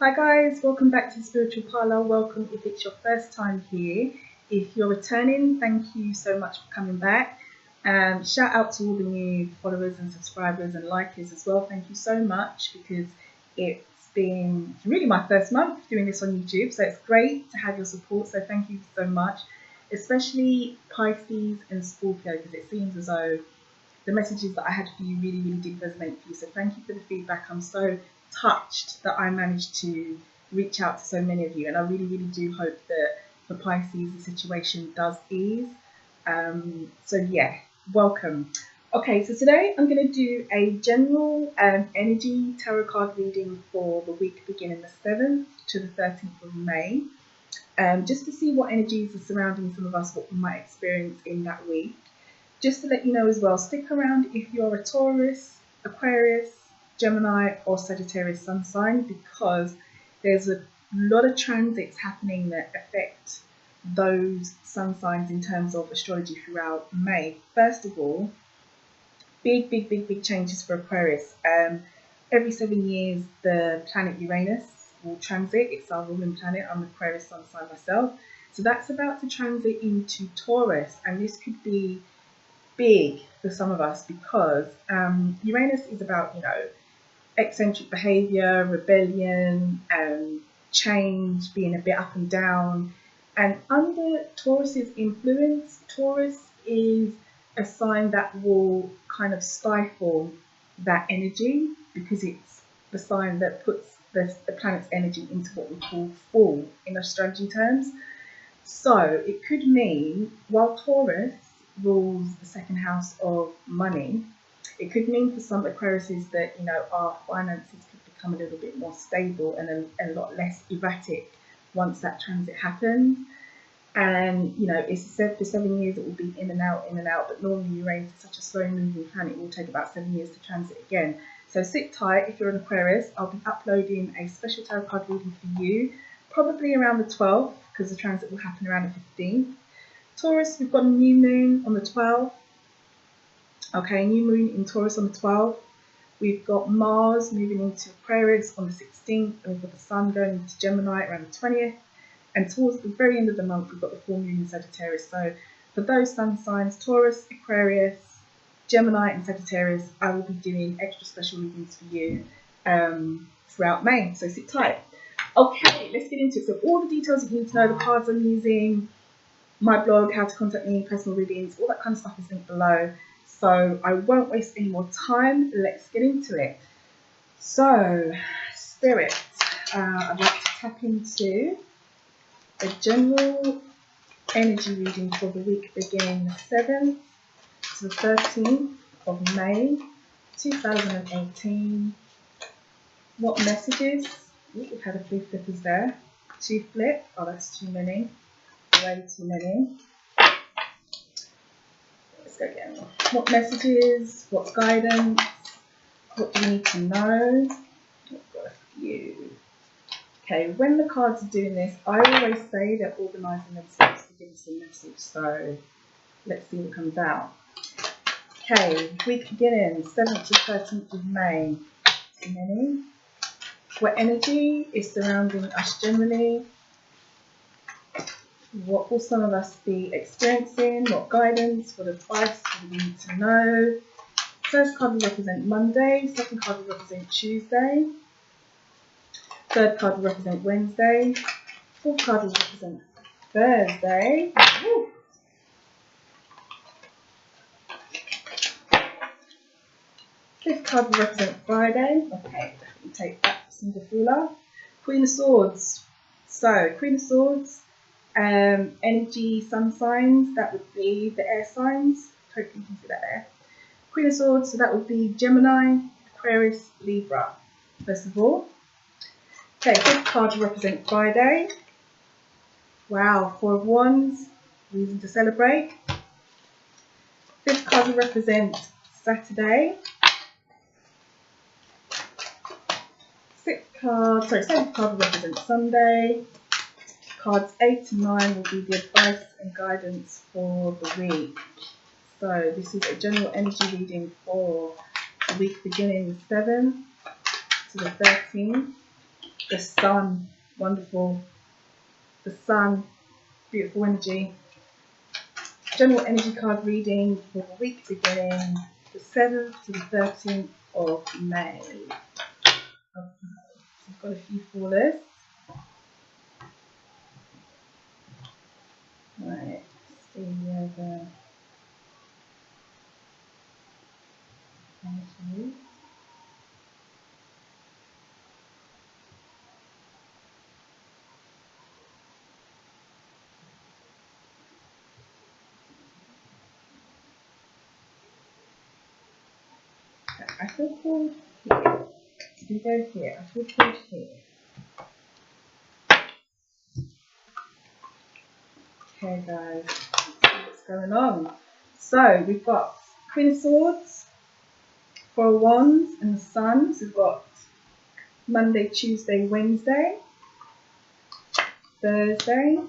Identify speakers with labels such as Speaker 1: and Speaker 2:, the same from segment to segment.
Speaker 1: Hi guys, welcome back to the Spiritual Parlour. Welcome if it's your first time here. If you're returning, thank you so much for coming back. Shout out to all the new followers and subscribers and likers as well. Thank you so much because it's been really my first month doing this on YouTube. So it's great to have your support. So thank you so much, especially Pisces and Scorpio, because it seems as though the messages that I had for you really did resonate for you. So thank you for the feedback. I'm so touched that I managed to reach out to so many of you, and I really do hope that for Pisces the situation does ease. So yeah, welcome. Okay, so today I'm going to do a general energy tarot card reading for the week beginning the 7th to the 13th of May, just to see what energies are surrounding some of us, what we might experience in that week. Just to let you know as well, stick around if you're a Taurus, Aquarius, Gemini or Sagittarius sun sign, because there's a lot of transits happening that affect those sun signs in terms of astrology throughout May. First of all, big changes for Aquarius. Every 7 years the planet Uranus will transit. It's our ruling planet. I'm an Aquarius sun sign myself, so that's about to transit into Taurus, and this could be big for some of us because Uranus is about, eccentric behavior, rebellion, change, being a bit up and down. And under Taurus's influence, Taurus is a sign that will kind of stifle that energy because it's the sign that puts the planet's energy into what we call fall in astrology terms. So it could mean, while Taurus rules the second house of money, it could mean for some Aquariuses that, our finances could become a little bit more stable and a lot less erratic once that transit happens. And, it's said for 7 years it will be in and out, but normally Uranus is such a slow moving planet, it will take about 7 years to transit again. So sit tight if you're an Aquarius. I'll be uploading a special tarot card reading for you, probably around the 12th, because the transit will happen around the 15th. Taurus, we've got a new moon on the 12th. Okay, new moon in Taurus on the 12th. We've got Mars moving into Aquarius on the 16th, and we've got the Sun going into Gemini around the 20th. And towards the very end of the month, we've got the full moon in Sagittarius. So for those sun signs, Taurus, Aquarius, Gemini and Sagittarius, I will be doing extra special readings for you throughout May. So sit tight. Okay, let's get into it. So all the details you need to know, the cards I'm using, my blog, how to contact me, personal readings, all that kind of stuff is linked below. So I won't waste any more time. Let's get into it. So, Spirit, I'd like to tap into a general energy reading for the week beginning the 7th to the 13th of May 2018. What messages? Ooh, we've had a few flippers there. 2 flip. Oh, that's too many. Way too many. Let's go again. What messages? What guidance? What do you need to know? I've got a few. Okay, when the cards are doing this, I always say they're organising themselves to give us a message. So let's see what comes out. Okay, week beginning 7th to 13th of May. Too many. What energy is surrounding us generally? What will some of us be experiencing? What guidance? What advice do we need to know? First card will represent Monday. Second card will represent Tuesday. Third card will represent Wednesday. Fourth card will represent Thursday. Woo. Fifth card will represent Friday. Okay, definitely take that for Cinderella. Queen of Swords. So, Queen of Swords. Energy sun signs, that would be the air signs. Hopefully you can see that there. Queen of Swords, so that would be Gemini, Aquarius, Libra, first of all. Okay, fifth card to represent Friday. Wow, 4 of Wands, reason to celebrate. Fifth card to represent Saturday. Seventh card will represent Sunday. Cards 8 to 9 will be the advice and guidance for the week. So this is a general energy reading for the week beginning the 7th to the 13th. The sun, wonderful. The sun, beautiful energy. General energy card reading for the week beginning the 7th to the 13th of May. Okay, so I've got a few for this. Right, let's see the energy. I feel pulled here. We go here. I feel pulled here. Okay, guys, let's see what's going on. So we've got Queen of Swords, Four of Wands, and the Sun. So we've got Monday, Tuesday, Wednesday, Thursday,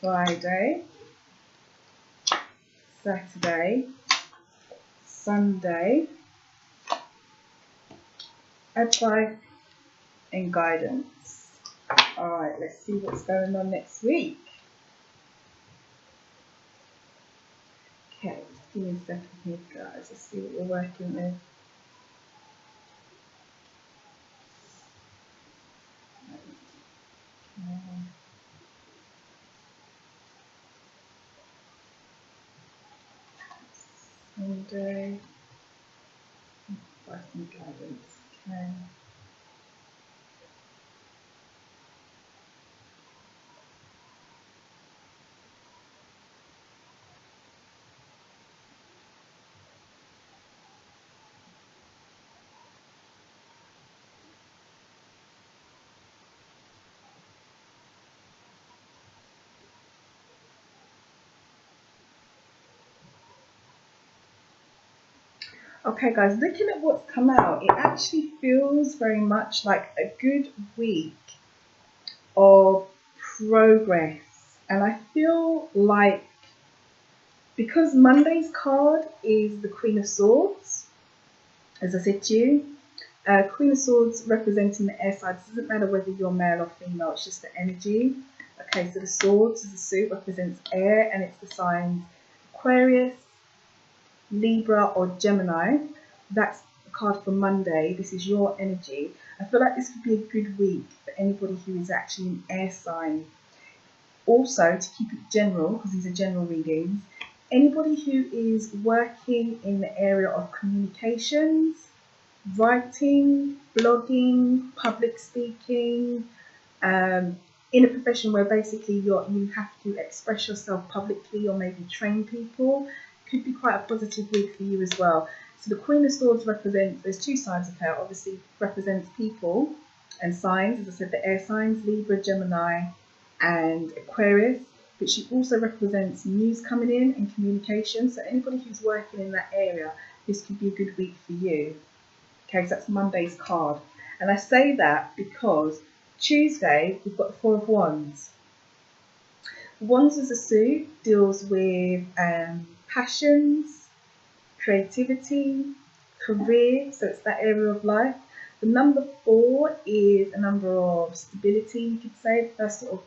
Speaker 1: Friday, Saturday, Sunday, advice and guidance. Alright, let's see what's going on next week. Okay, just give me a second here, guys. Let's see what we're working with. Sunday, advice and guidance. Okay. Okay, guys, looking at what's come out, it actually feels very much like a good week of progress. And I feel like, because Monday's card is the Queen of Swords, as I said to you, Queen of Swords representing the air side. It doesn't matter whether you're male or female, it's just the energy. Okay, so the Swords as a suit represents air, and it's the signs Aquarius, Libra or Gemini. That's the card for Monday. This is your energy. I feel like this could be a good week for anybody who is actually an air sign. Also, to keep it general, because these are general readings, anybody who is working in the area of communications, writing, blogging, public speaking, in a profession where basically you have to express yourself publicly or maybe train people, could be quite a positive week for you as well. So the Queen of Swords represents, there's two sides of her, obviously represents people and signs, as I said, the air signs, Libra, Gemini and Aquarius, but she also represents news coming in and communication. So anybody who's working in that area, this could be a good week for you. Okay, so that's Monday's card. And I say that because Tuesday, we've got the Four of Wands. Wands as a suit deals with passions, creativity, career, so it's that area of life. The number 4 is a number of stability, you could say, the first sort of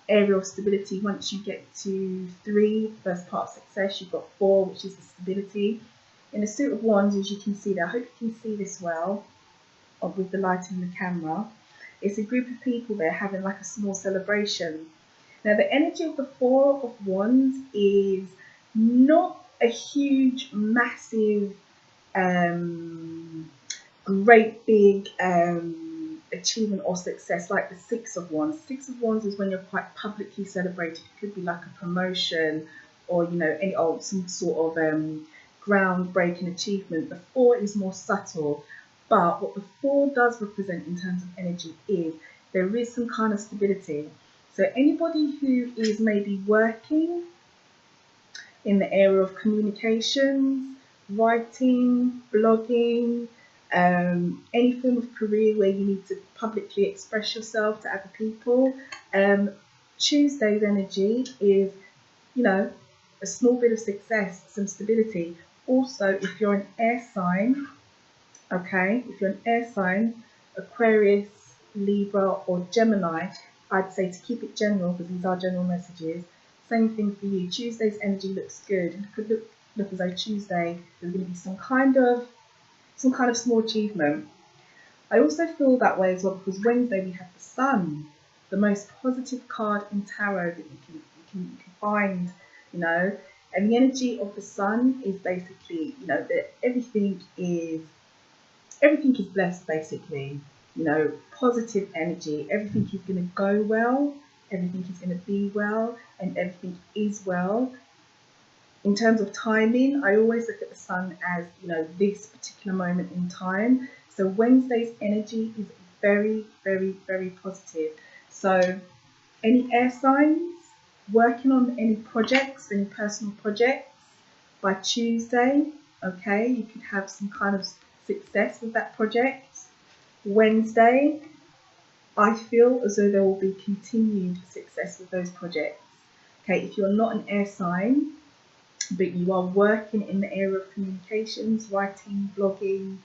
Speaker 1: area of stability. Once you get to 3, first part of success, you've got 4, which is the stability. In the suit of Wands, as you can see there, I hope you can see this well, with the light in the camera. It's a group of people there having like a small celebration. Now the energy of the Four of Wands is not a huge, massive, great big achievement or success like the Six of Wands. Six of Wands is when you're quite publicly celebrated. It could be like a promotion or, you know, any some sort of groundbreaking achievement. The 4 is more subtle, but what the 4 does represent in terms of energy is there is some kind of stability. So anybody who is maybe working in the area of communications, writing, blogging, any form of career where you need to publicly express yourself to other people, Tuesday's energy is, you know, a small bit of success, some stability. Also, if you're an air sign, okay, if you're an air sign, Aquarius, Libra or Gemini, I'd say to keep it general because these are general messages. Same thing for you. Tuesday's energy looks good. It could look as though Tuesday there's going to be some kind of small achievement. I also feel that way as well because Wednesday we have the Sun, the most positive card in tarot that you can find, you know. And the energy of the Sun is basically, you know, that everything is blessed basically, you know, positive energy. Everything is going to go well, everything is going to be well, and everything is well. In terms of timing, I always look at the Sun as, you know, this particular moment in time. So Wednesday's energy is very, very, very positive. So any air signs working on any projects, any personal projects, by Tuesday, okay, you could have some kind of success with that project. Wednesday, I feel as though there will be continued success with those projects. Okay, if you're not an air sign, but you are working in the area of communications, writing, blogging,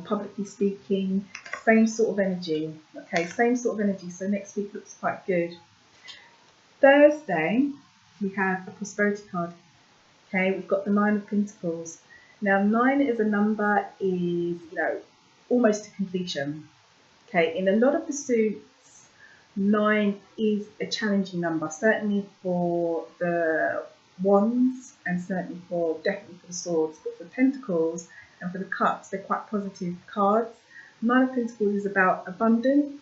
Speaker 1: publicly speaking, same sort of energy. Okay, same sort of energy. So next week looks quite good. Thursday, we have a prosperity card. Okay, we've got the 9 of Pentacles. Now, 9 as a number is, you know, almost to completion. Okay, in a lot of pursuits, 9 is a challenging number, certainly for the Wands and certainly definitely for the Swords, but for Pentacles and for the Cups, they're quite positive cards. 9 of Pentacles is about abundance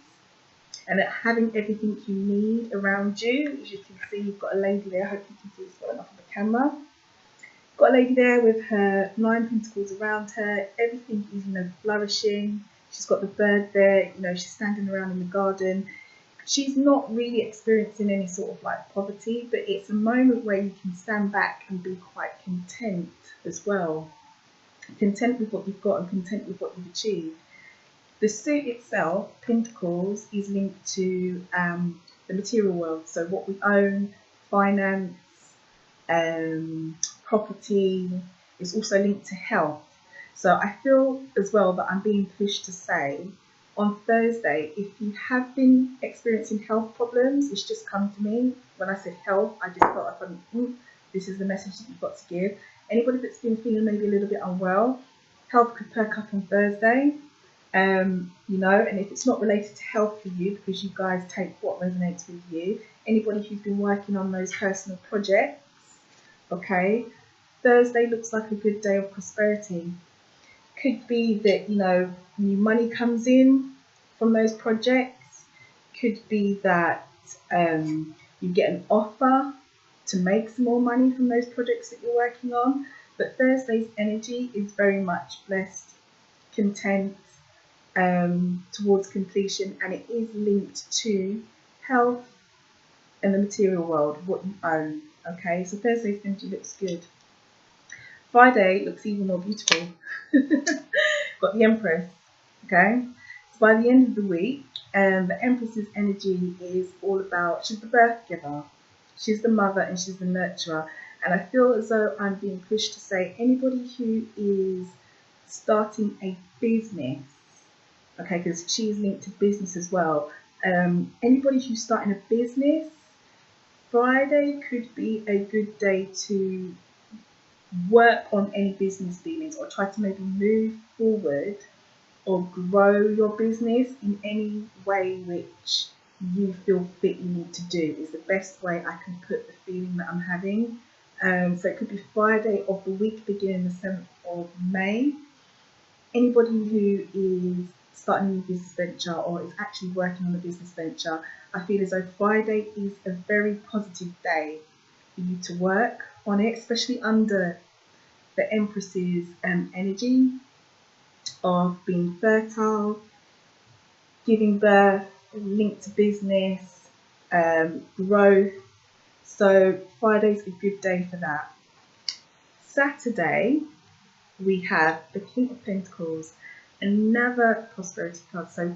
Speaker 1: and having everything you need around you. As you can see, you've got a lady there. I hope you can see this well enough on the camera. Got a lady there with her 9 pentacles around her. Everything is, you know, flourishing. She's got the bird there. You know, she's standing around in the garden. She's not really experiencing any sort of like poverty, but it's a moment where you can stand back and be quite content as well. Content with what you've got and content with what you've achieved. The suit itself, Pentacles, is linked to the material world. So what we own, finance, property, is also linked to health. So I feel as well that I'm being pushed to say on Thursday, if you have been experiencing health problems, it's just come to me. When I said health, I just felt like this is the message that you've got to give. Anybody that's been feeling maybe a little bit unwell, health could perk up on Thursday. You know, and if it's not related to health for you, because you guys take what resonates with you, anybody who's been working on those personal projects, okay, Thursday looks like a good day of prosperity. Could be that, you know, new money comes in from those projects. Could be that you get an offer to make some more money from those projects that you're working on. But Thursday's energy is very much blessed, content, towards completion, and it is linked to health and the material world, what you own. Okay, so Thursday's energy looks good. Friday looks even more beautiful. Got the Empress. Okay, so by the end of the week, the Empress's energy is all about, she's the birth giver, she's the mother, and she's the nurturer. And I feel as though I'm being pushed to say anybody who is starting a business, okay, because she is linked to business as well. Anybody who's starting a business, Friday could be a good day to work on any business dealings or try to maybe move forward or grow your business in any way which you feel fit you need to do, is the best way I can put the feeling that I'm having. So it could be Friday of the week beginning the 7th of May. Anybody who is starting a new business venture or is actually working on a business venture, I feel as though Friday is a very positive day for you to work on it, especially under the Empress's energy of being fertile, giving birth, linked to business, growth. So Friday's a good day for that. Saturday, we have the King of Pentacles, another prosperity card. So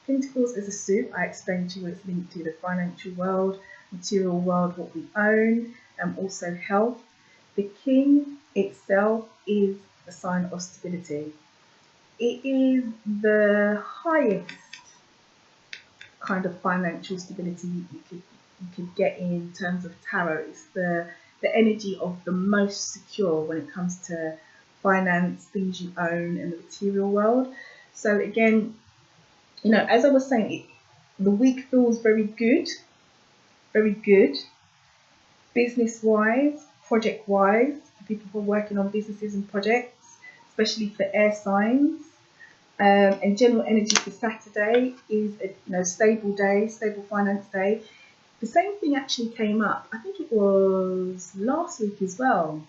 Speaker 1: Pentacles is a suit. I explained to you it's linked to the financial world, material world, what we own, and also health. The King itself is a sign of stability. It is the highest kind of financial stability you could get in terms of tarot. It's the energy of the most secure when it comes to finance, things you own, and the material world. So again, you know, as I was saying, the week feels very good, business wise, project wise, for people who are working on businesses and projects, especially for air signs. And general energy for Saturday is a stable day, stable finance day. The same thing actually came up, I think it was last week as well.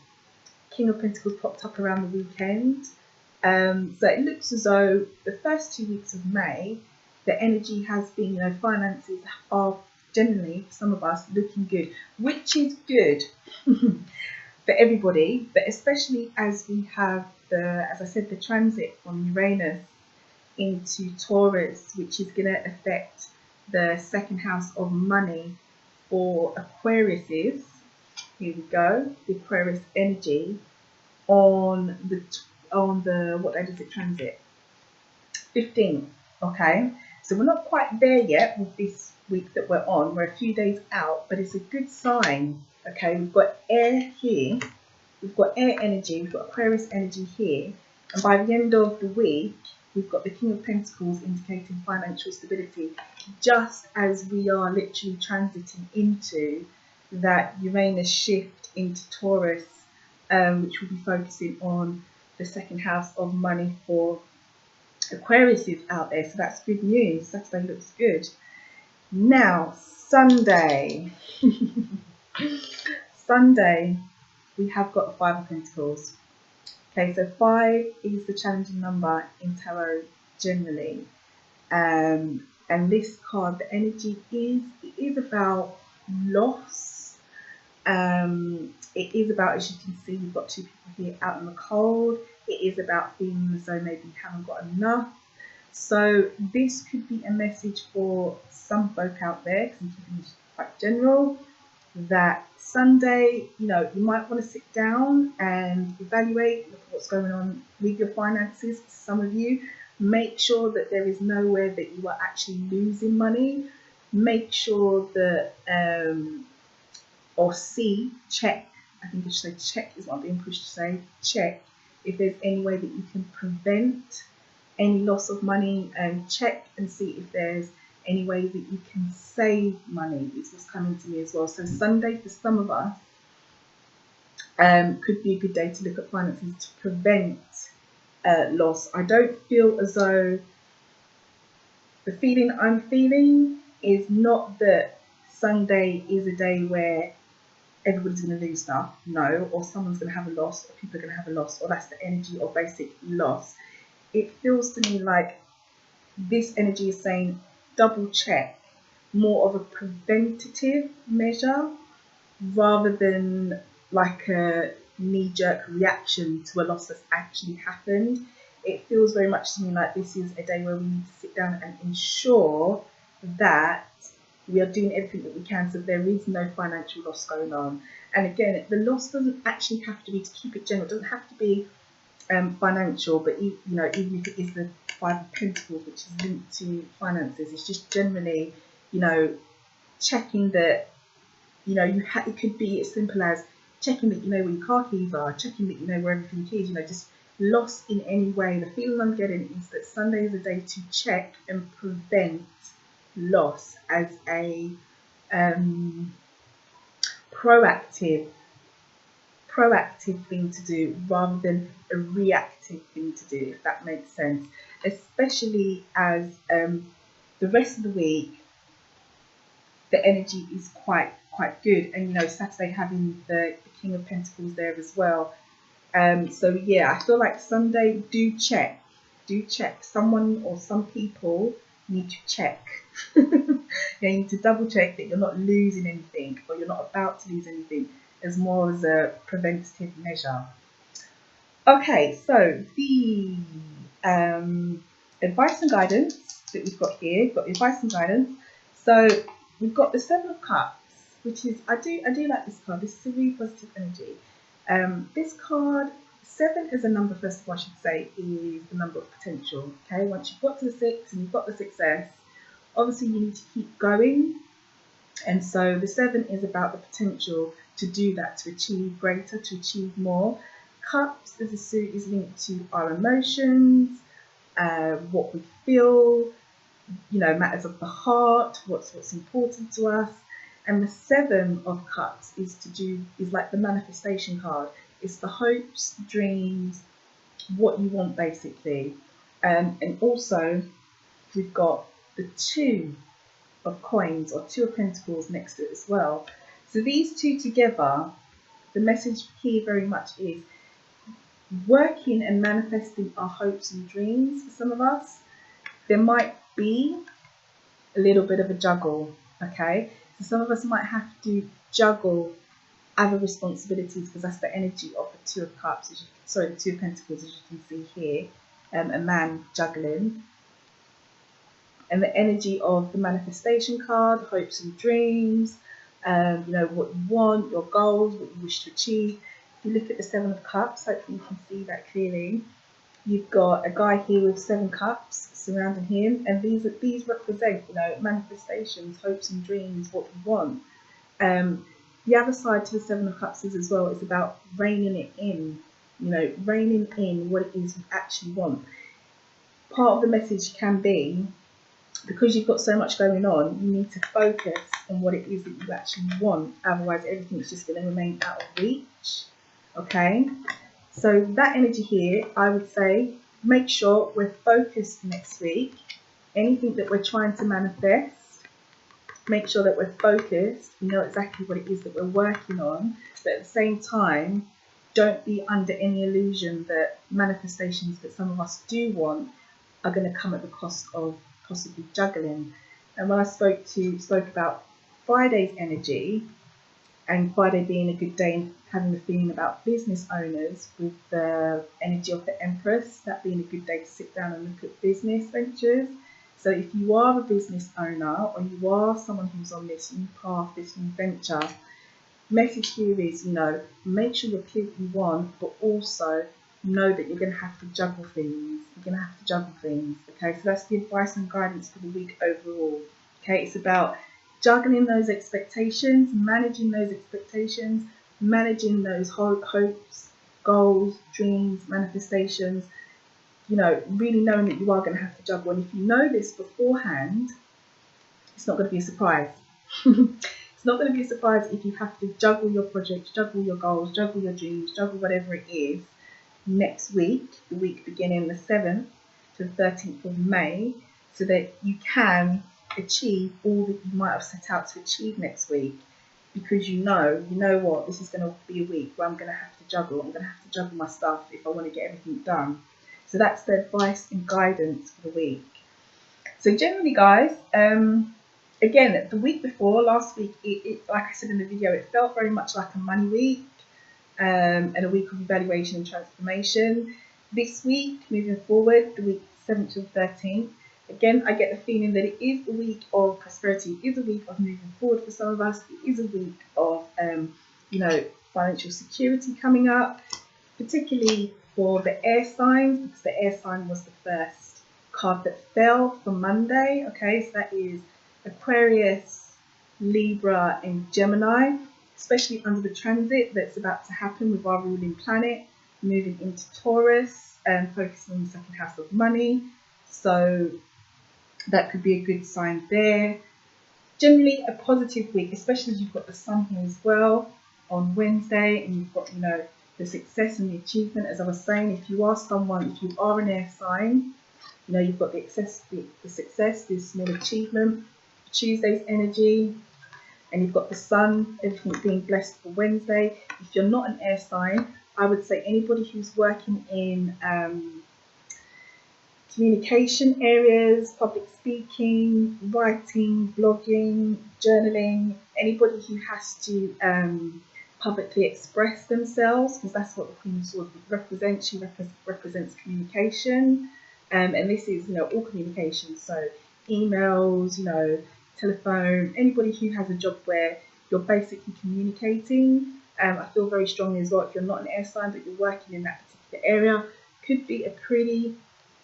Speaker 1: King of Pentacles popped up around the weekend. So it looks as though the first 2 weeks of May, the energy has been, you know, finances are generally, for some of us, looking good, which is good for everybody, but especially as we have as I said, the transit from Uranus into Taurus, which is going to affect the second house of money for Aquariuses. Here we go, the Aquarius energy on the what day does it transit? 15th. Okay, so we're not quite there yet with this week that we're on. We're a few days out, but it's a good sign. Okay, we've got air here, we've got air energy, we've got Aquarius energy here, and by the end of the week we've got the King of Pentacles indicating financial stability, just as we are literally transiting into that Uranus shift into Taurus, which will be focusing on the second house of money for Aquariuses out there. So that's good news. Saturday looks good. Now, Sunday. Sunday, we have got the Five of Pentacles. Okay, so 5 is the challenging number in tarot generally. And this card, the energy is about loss. It is about, as you can see, you've got two people here out in the cold. It is about feeling as though maybe you haven't got enough. So this could be a message for some folk out there, because I'm keeping this quite general, that Sunday, you know, you might want to sit down and evaluate, look at what's going on with your finances. Some of you, make sure that there is nowhere that you are actually losing money. Make sure that, check, I think I should say check is what I'm being pushed to say, check if there's any way that you can prevent any loss of money, and check and see if there's any way that you can save money. Is what's coming to me as well. So Sunday for some of us could be a good day to look at finances to prevent loss. I don't feel as though, the feeling I'm feeling is not that Sunday is a day where everybody's going to lose stuff, no, or someone's going to have a loss, or people are going to have a loss, or that's the energy of basic loss. It feels to me like this energy is saying double check, more of a preventative measure rather than like a knee-jerk reaction to a loss that's actually happened. It feels very much to me like this is a day where we need to sit down and ensure that we are doing everything that we can so there is no financial loss going on. And again, the loss doesn't actually have to be, to keep it general, it doesn't have to be financial, but you know, even if it is the Five of Pentacles, which is linked to finances, it's just generally, you know, checking that, you know, it could be as simple as checking that you know where your car keys are, checking that you know where everything is, you know, just loss in any way. The feeling I'm getting is that Sunday is a day to check and prevent loss as a proactive thing to do rather than a reactive thing to do, if that makes sense. Especially as the rest of the week, the energy is quite good, and you know, Saturday having the King of Pentacles there as well. So yeah, I feel like Sunday, do check. Someone or some people need to check. You need to double check that you're not losing anything, or you're not about to lose anything, as more as a preventative measure. Okay, so the advice and guidance that we've got here, we've got the advice and guidance. So we've got the Seven of Cups, which is, I do like this card. This is a really positive energy. This card, 7 as a number, first of all, I should say, is the number of potential. Okay, once you've got to the 6 and you've got the success, Obviously, you need to keep going. And so the 7 is about the potential to do that, to achieve greater, to achieve more. Cups as a suit is linked to our emotions, what we feel, matters of the heart, what's important to us. And the 7 of Cups is like the manifestation card. It's the hopes, dreams, what you want basically. And also we've got the 2 of coins, or 2 of pentacles next to it as well. So these two together, the message here very much is working and manifesting our hopes and dreams. For some of us, there might be a little bit of a juggle, okay? So some of us might have to juggle other responsibilities, because that's the energy of the 2 of cups, the 2 of pentacles, as you can see here, a man juggling. And the energy of the manifestation card, hopes and dreams, what you want, your goals, what you wish to achieve. If you look at the 7 of cups, hopefully you can see that clearly. You've got a guy here with 7 cups surrounding him, and these represent, manifestations, hopes and dreams, what you want. The other side to the 7 of cups is as well, it's about reining it in, reining in what it is you actually want. Part of the message can be, because you've got so much going on, you need to focus on what it is that you actually want. Otherwise, everything's just going to remain out of reach. Okay? So that energy here, I would say, make sure we're focused next week. Anything that we're trying to manifest, make sure that we're focused. We know exactly what it is that we're working on. But at the same time, don't be under any illusion that manifestations that some of us do want are going to come at the cost of possibly juggling. And when I spoke about Friday's energy, and Friday being a good day and having the feeling about business owners with the energy of the Empress, that being a good day to sit down and look at business ventures. So if you are a business owner, or you are someone who's on this new path, this new venture, message here is, make sure you're clear what you want, but also know that you're going to have to juggle things. Okay, so that's the advice and guidance for the week overall. Okay, it's about juggling those expectations, managing those hopes, goals, dreams, manifestations, really knowing that you are going to have to juggle. And if you know this beforehand, it's not going to be a surprise. It's not going to be a surprise if you have to juggle your projects, juggle your goals, juggle your dreams, juggle whatever it is next week, the week beginning the 7th to the 13th of May, so that you can achieve all that you might have set out to achieve next week. Because you know what, this is going to be a week where I'm going to have to juggle. I'm going to have to juggle my stuff if I want to get everything done. So that's the advice and guidance for the week. So generally, guys, again, the week before, last week, it like I said in the video, it felt very much like a money week, and a week of evaluation and transformation. This week, moving forward, the week 7th to 13th, again, I get the feeling that it is a week of prosperity. It is a week of moving forward for some of us. It is a week of, financial security coming up, particularly for the air signs, because the air sign was the first card that fell for Monday. Okay, so that is Aquarius, Libra, and Gemini, especially under the transit that's about to happen with our ruling planet moving into Taurus and focusing on the 2nd house of money. So that could be a good sign there. Generally a positive week, especially as you've got the sun here as well on Wednesday, and you've got, the success and the achievement. As I was saying, if you are an air sign, you've got the success, this small achievement, Tuesday's energy, and you've got the sun, everything being blessed for Wednesday. If you're not an air sign, I would say anybody who's working in communication areas, public speaking, writing, blogging, journaling, anybody who has to publicly express themselves, because that's what the Queen of Swords represents. She represents communication, and this is, all communication, so emails, telephone, anybody who has a job where you're basically communicating. I feel very strongly as well, if you're not an air sign but you're working in that particular area, could be a pretty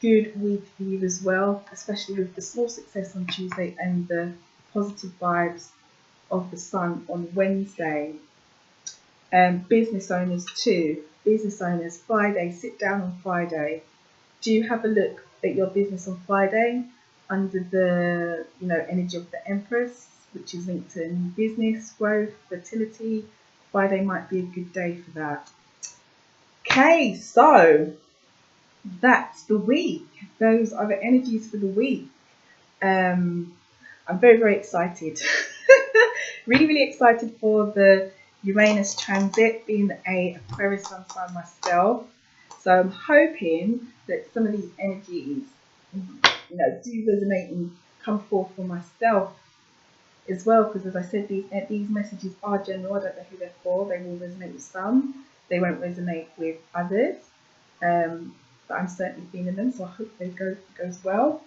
Speaker 1: good week for you as well, especially with the small success on Tuesday and the positive vibes of the sun on Wednesday. Business owners too. Business owners, Friday, sit down on Friday. Do have a look at your business on Friday under the energy of the Empress, which is linked to new business, growth, fertility. Friday might be a good day for that. Okay, so that's the week. Those are the energies for the week. I'm very, very excited. Really excited for the Uranus transit, being a Aquarius sun sign myself. So I'm hoping that some of these energies, do resonate and come forth for myself as well. Because as I said, these messages are general. I don't know who they're for. They will resonate with some. They won't resonate with others. But I'm certainly feeling them. So I hope they goes well.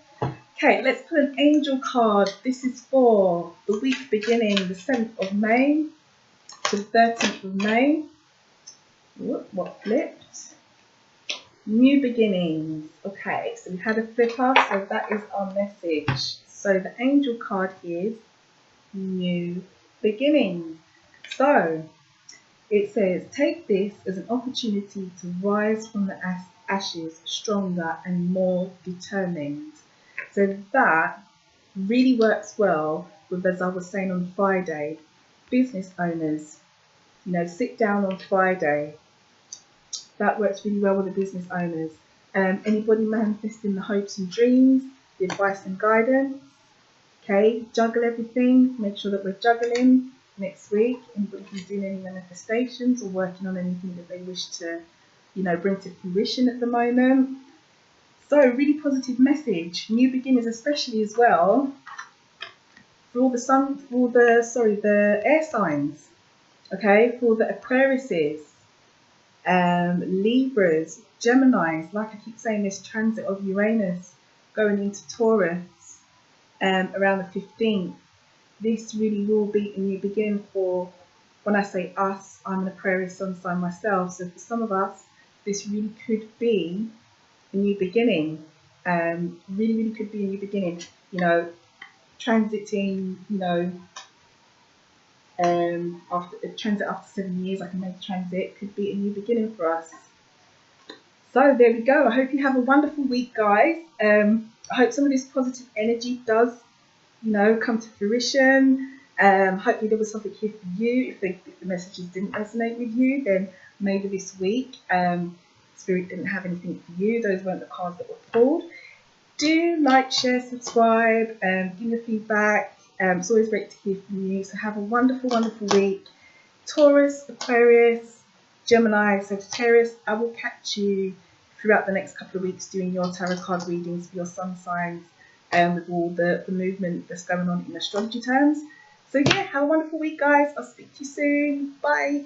Speaker 1: Okay, let's put an angel card. This is for the week beginning the 7th of May to the 13th of May. What flipped? New beginnings. Okay, so we had a flipper, so that is our message. So the angel card is new beginnings. So it says, take this as an opportunity to rise from the ashes stronger and more determined. So that really works well with, as I was saying on Friday, business owners, sit down on Friday. That works really well with the business owners. Anybody manifesting the hopes and dreams, the advice and guidance. Okay, juggle everything. Make sure that we're juggling next week. Anybody who's doing any manifestations or working on anything that they wish to, bring to fruition at the moment. So really positive message. New beginnings, especially as well for all the air signs. Okay, for the Aquariuses, Libras, Geminis. Like I keep saying, this transit of Uranus going into Taurus around the 15th. This really will be a new beginning for, when I say us, I'm an Aquarius sun sign myself. So for some of us, this really could be a new beginning. Really could be a new beginning. Transiting, after a transit after 7 years, like a major transit, could be a new beginning for us. So there we go. I hope you have a wonderful week, guys. I hope some of this positive energy does, come to fruition. Hopefully there was something here for you. If the messages didn't resonate with you, then maybe this week Spirit didn't have anything for you. Those weren't the cards that were pulled. Do like, share, subscribe, give me feedback. It's always great to hear from you. So have a wonderful week. Taurus, Aquarius, Gemini, Sagittarius. I will catch you throughout the next couple of weeks doing your tarot card readings for your sun signs with all the movement that's going on in astrology terms. So yeah, have a wonderful week, guys. I'll speak to you soon. Bye.